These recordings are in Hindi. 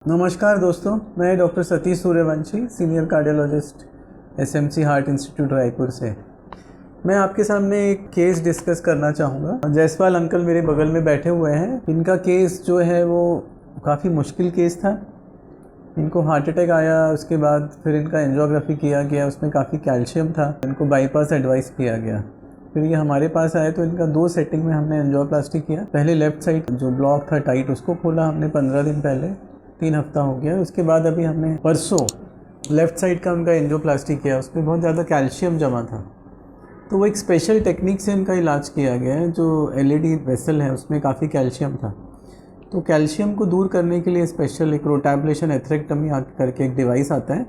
नमस्कार दोस्तों, मैं doctor Satish Suryavanshi, senior cardiologist SMC heart institute Raipur से। मैं आपके सामने एक केस डिस्कस करना चाहूँगा। जायसवाल अंकल मेरे बगल में बैठे हुए हैं। इनका केस जो है वो काफ़ी मुश्किल केस था। इनको हार्ट अटैक आया, उसके बाद फिर इनका एंजियोग्राफी किया गया, उसमें काफ़ी कैल्शियम था। इनको बाईपास एडवाइस किया गया। फिर ये हमारे पास आए तो इनका 2 सेटिंग में हमने एंजियोप्लास्टी किया। पहले लेफ़्ट साइड जो ब्लॉक था टाइट, उसको खोला हमने 15 दिन पहले, 3 हफ्ता हो गया। उसके बाद अभी हमने परसों लेफ़्ट साइड का उनका एंजियोप्लास्टी किया। उसमें बहुत ज़्यादा कैल्शियम जमा था, तो वो एक स्पेशल टेक्निक से इनका इलाज किया गया है। जो एलईडी वेसल है उसमें काफ़ी कैल्शियम था, तो कैल्शियम को दूर करने के लिए स्पेशल एक रोटैब्लेशन एथरेक्टमी करके एक डिवाइस आता है।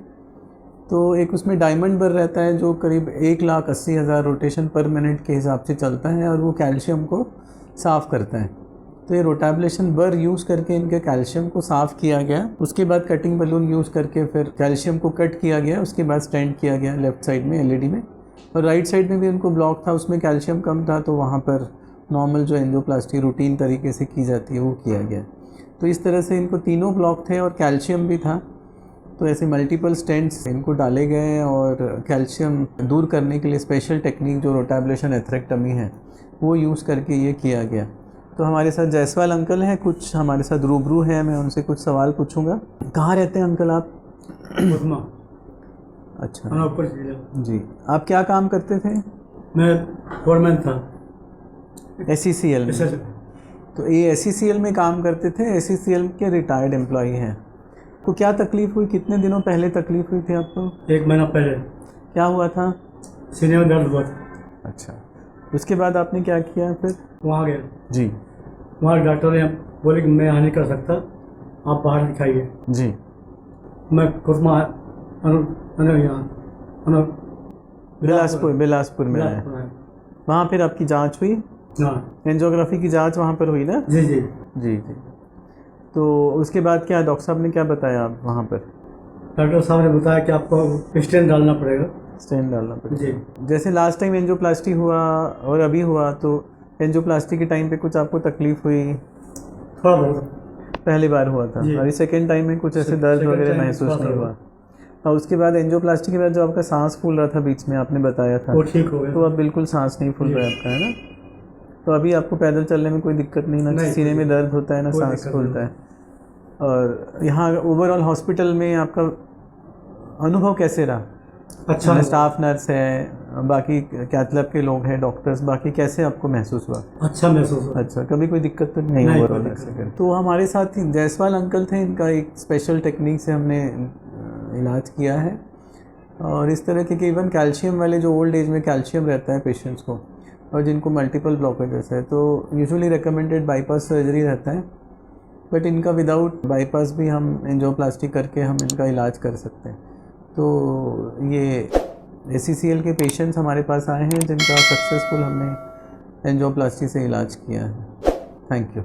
तो एक उसमें डायमंड बर रहता है जो करीब 1,80,000 रोटेशन पर मिनट के हिसाब से चलता है और वो कैल्शियम को साफ़ करता है। तो ये रोटैब्लेशन बर यूज़ करके इनके कैल्शियम को साफ़ किया गया। उसके बाद कटिंग बलून यूज़ करके फिर कैल्शियम को कट किया गया। उसके बाद स्टेंट किया गया लेफ़्ट साइड में एलईडी में, और राइट साइड में भी उनको ब्लॉक था, उसमें कैल्शियम कम था, तो वहाँ पर नॉर्मल जो एंजियोप्लास्टी रूटीन तरीके से की जाती है वो किया गया। तो इस तरह से इनको तीनों ब्लॉक थे और कैल्शियम भी था, तो ऐसे मल्टीपल स्टेंट्स इनको डाले गए और कैल्शियम दूर करने के लिए स्पेशल टेक्निक जो रोटैब्लेशन एथरेक्टमी है वो यूज़ करके ये किया गया। तो हमारे साथ जायसवाल अंकल हैं, कुछ हमारे साथ रूबरू हैं, मैं उनसे कुछ सवाल पूछूंगा। कहाँ रहते हैं अंकल आप? अच्छा जी, आप क्या काम करते थे? मैं फोरमैन था SCCL में। तो ये SCCL में काम करते थे, SCCL के रिटायर्ड एम्प्लॉई हैं। को क्या तकलीफ़ हुई, कितने दिनों पहले तकलीफ़ हुई थी आपको? 1 महीना पहले। क्या हुआ था? सीने में दर्द हुआ था। अच्छा, उसके बाद आपने क्या किया फिर? वहाँ गया जी। वहाँ डॉक्टर ने बोले कि मैं यहाँ नहीं कर सकता, आप बाहर दिखाइए। जी। मैं कुरमा बिलासपुर में आया। वहाँ फिर आपकी जांच हुई? हाँ एंजियोग्राफी की जांच वहाँ पर हुई ना? जी जी जी जी। तो उसके बाद क्या डॉक्टर साहब ने क्या बताया वहाँ पर? डॉक्टर साहब ने बताया कि आपको स्टेंट डालना पड़ेगा। स्टेंट डालना पड़ेगा जी। जैसे लास्ट टाइम एंजियोप्लास्टी हुआ और अभी हुआ, तो एंजियोप्लास्टी के टाइम पे कुछ आपको तकलीफ़ हुई? थोड़ा बहुत पहली बार हुआ था, अभी सेकेंड टाइम में कुछ ऐसे दर्द वगैरह महसूस नहीं हुआ? और उसके बाद एंजियोप्लास्टी के बाद जो आपका सांस फूल रहा था बीच में, आपने बताया था, वो ठीक हो गया। तो अब बिल्कुल सांस नहीं फूल रहा है आपका, है ना? तो अभी आपको पैदल चलने में कोई दिक्कत नहीं, ना सीने में दर्द होता है ना सांस फूलता है। और यहाँ ओवरऑल हॉस्पिटल में आपका अनुभव कैसे रहा? अच्छा, स्टाफ नर्स है, बाकी कैथलैब के लोग हैं, डॉक्टर्स, बाकी कैसे आपको महसूस हुआ? अच्छा महसूस हुआ। अच्छा, कभी कोई दिक्कत तो नहीं ओवरऑल? तो हमारे साथ ही जायसवाल अंकल थे, इनका एक स्पेशल टेक्निक से हमने इलाज किया है। और इस तरह के इवन कैल्शियम वाले जो ओल्ड एज में कैल्शियम रहता है पेशेंट्स को, और जिनको मल्टीपल ब्लॉकेजेस है, तो यूजुअली रिकमेंडेड बाईपास सर्जरी रहता है, बट इनका विदाउट बाईपास भी हम एंजियोप्लास्टी करके हम इनका इलाज कर सकते हैं। तो ये SCCL के पेशेंट्स हमारे पास आए हैं जिनका सक्सेसफुल हमने एंजियोप्लास्टी से इलाज किया है। Thank you.